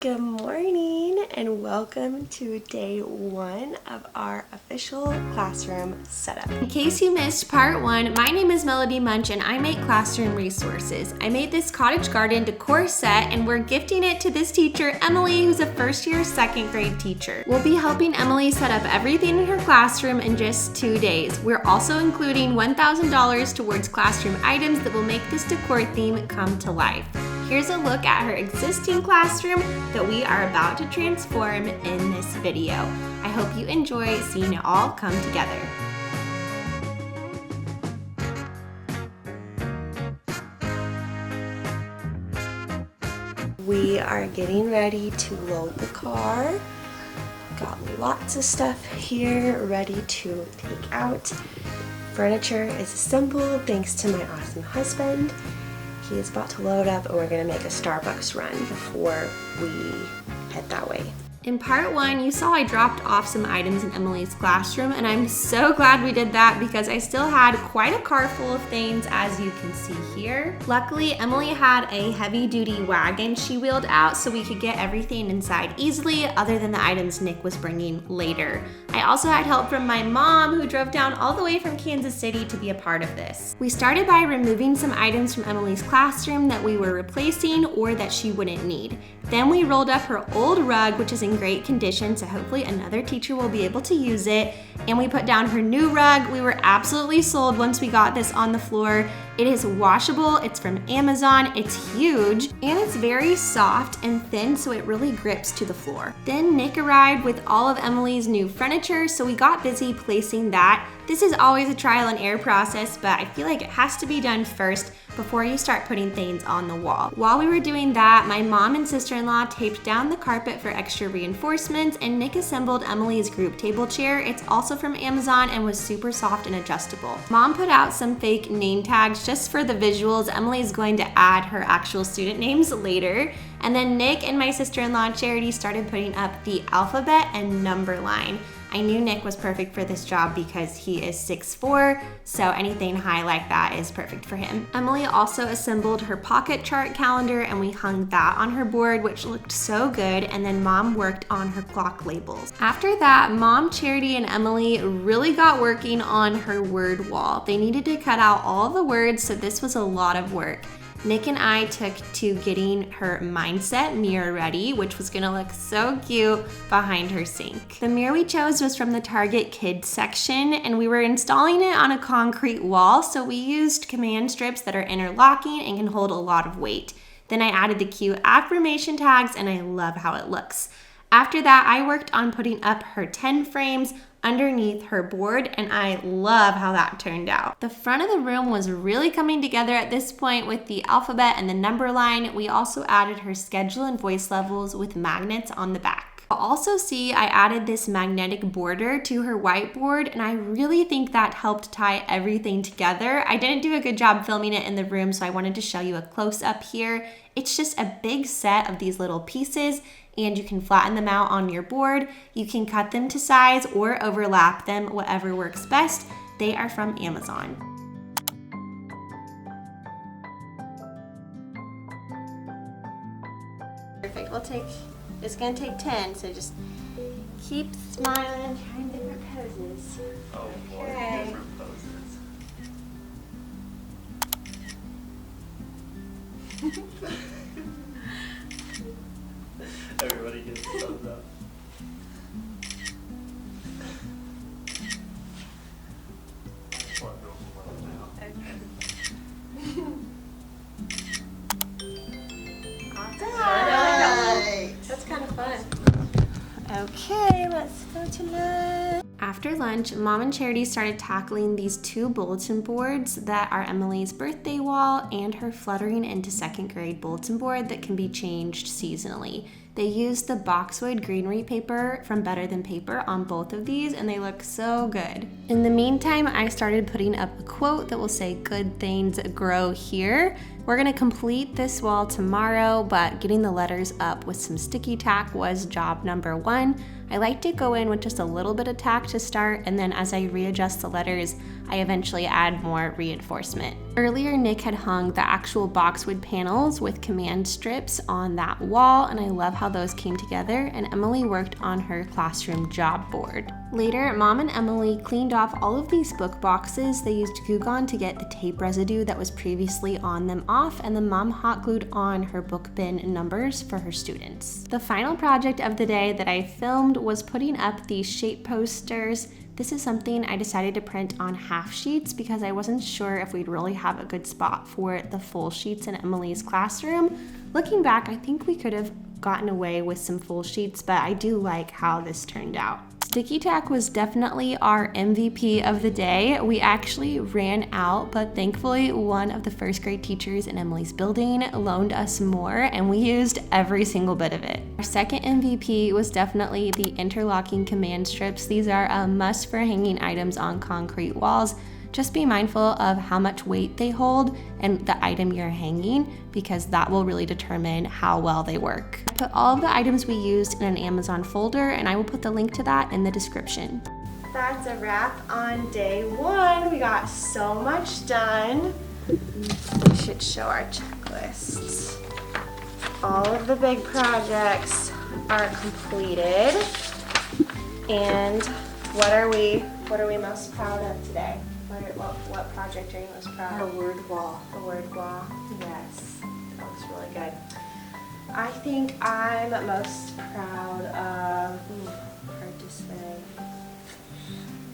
Good morning and welcome to day 1 of our official classroom setup. In case you missed part 1, my name is Melody Munch and I make classroom resources. I made this Cottage Garden Decor set and we're gifting it to this teacher, Emily, who's a first year 2nd grade teacher. We'll be helping Emily set up everything in her classroom in just 2 days. We're also including $1,000 towards classroom items that will make this decor theme come to life. Here's a look at her existing classroom that we are about to transform in this video. I hope you enjoy seeing it all come together. We are getting ready to load the car. Got lots of stuff here ready to take out. Furniture is assembled thanks to my awesome husband. He is about to load up and we're gonna make a Starbucks run before we head that way. In part 1, you saw I dropped off some items in Emily's classroom, and I'm so glad we did that because I still had quite a car full of things, as you can see here. Luckily, Emily had a heavy-duty wagon she wheeled out so we could get everything inside easily, other than the items Nick was bringing later. I also had help from my mom, who drove down all the way from Kansas City to be a part of this. We started by removing some items from Emily's classroom that we were replacing or that she wouldn't need. Then we rolled up her old rug, which is in great condition, so hopefully another teacher will be able to use it. And we put down her new rug. We were absolutely sold once we got this on the floor. It is washable, it's from Amazon, it's huge, and it's very soft and thin, so it really grips to the floor. Then Nick arrived with all of Emily's new furniture, so we got busy placing that. This is always a trial and error process, but I feel like it has to be done first before you start putting things on the wall. While we were doing that, my mom and sister-in-law taped down the carpet for extra reinforcements, and Nick assembled Emily's group table chair. It's also from Amazon and was super soft and adjustable. Mom put out some fake name tags just for the visuals. Emily's going to add her actual student names later. And then Nick and my sister-in-law Charity started putting up the alphabet and number line. I knew Nick was perfect for this job because he is 6'4", so anything high like that is perfect for him. Emily also assembled her pocket chart calendar and we hung that on her board, which looked so good, and then Mom worked on her clock labels. After that, Mom, Charity, and Emily really got working on her word wall. They needed to cut out all of the words, so this was a lot of work. Nick and I took to getting her mindset mirror ready, which was gonna look so cute behind her sink. The mirror we chose was from the Target Kids section, and we were installing it on a concrete wall, so we used command strips that are interlocking and can hold a lot of weight. Then I added the cute affirmation tags, and I love how it looks. After that, I worked on putting up her 10 frames underneath her board, and I love how that turned out. The front of the room was really coming together at this point with the alphabet and the number line. We also added her schedule and voice levels with magnets on the back. You'll also see I added this magnetic border to her whiteboard, and I really think that helped tie everything together. I didn't do a good job filming it in the room, so I wanted to show you a close-up here. It's just a big set of these little pieces, and you can flatten them out on your board. You can cut them to size or overlap them, whatever works best. They are from Amazon. Perfect, it's gonna take 10, so just keep smiling, trying different poses. Oh boy, Okay. different poses. Everybody gets a thumbs up. That's kind of fun. Okay, let's go to lunch. After lunch, Mom and Charity started tackling these 2 bulletin boards that are Emily's birthday wall and her fluttering into 2nd grade bulletin board that can be changed seasonally. They used the boxwood greenery paper from Better Than Paper on both of these, and they look so good. In the meantime, I started putting up a quote that will say, "Good things grow here." We're gonna complete this wall tomorrow, but getting the letters up with some sticky tack was job number 1. I like to go in with just a little bit of tack to start, and then as I readjust the letters, I eventually add more reinforcement. Earlier, Nick had hung the actual boxwood panels with command strips on that wall, and I love how those came together, and Emily worked on her classroom job board. Later, Mom and Emily cleaned off all of these book boxes. They used Goo Gone to get the tape residue that was previously on them off, and then Mom hot glued on her book bin numbers for her students. The final project of the day that I filmed was putting up these shape posters. This is something I decided to print on half sheets because I wasn't sure if we'd really have a good spot for the full sheets in Emily's classroom. Looking back, I think we could have gotten away with some full sheets, but I do like how this turned out. Sticky tack was definitely our MVP of the day. We actually ran out, but thankfully one of the first grade teachers in Emily's building loaned us more, and we used every single bit of it. Our second MVP was definitely the interlocking command strips. These are a must for hanging items on concrete walls. Just be mindful of how much weight they hold and the item you're hanging, because that will really determine how well they work. I put all of the items we used in an Amazon folder, and I will put the link to that in the description. That's a wrap on day one. We got so much done. We should show our checklist. All of the big projects are completed. And what are we most proud of today? What project are you most proud of? Our word wall. The word wall. Yes, that looks really good. I think I'm most proud of, hard to say.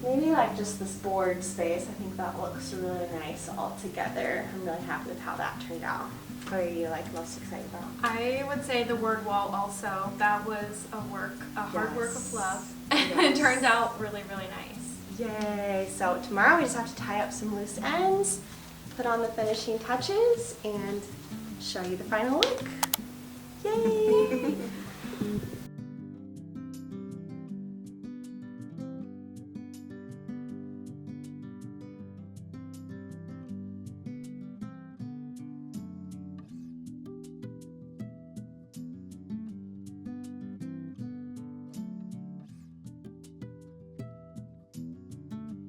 Maybe like just this board space. I think that looks really nice all together. I'm really happy with how that turned out. What are you like most excited about? I would say the word wall also. That was a hard work of love. And it turned out really, really nice. Yay! So tomorrow we just have to tie up some loose ends, put on the finishing touches, and show you the final look. Yay!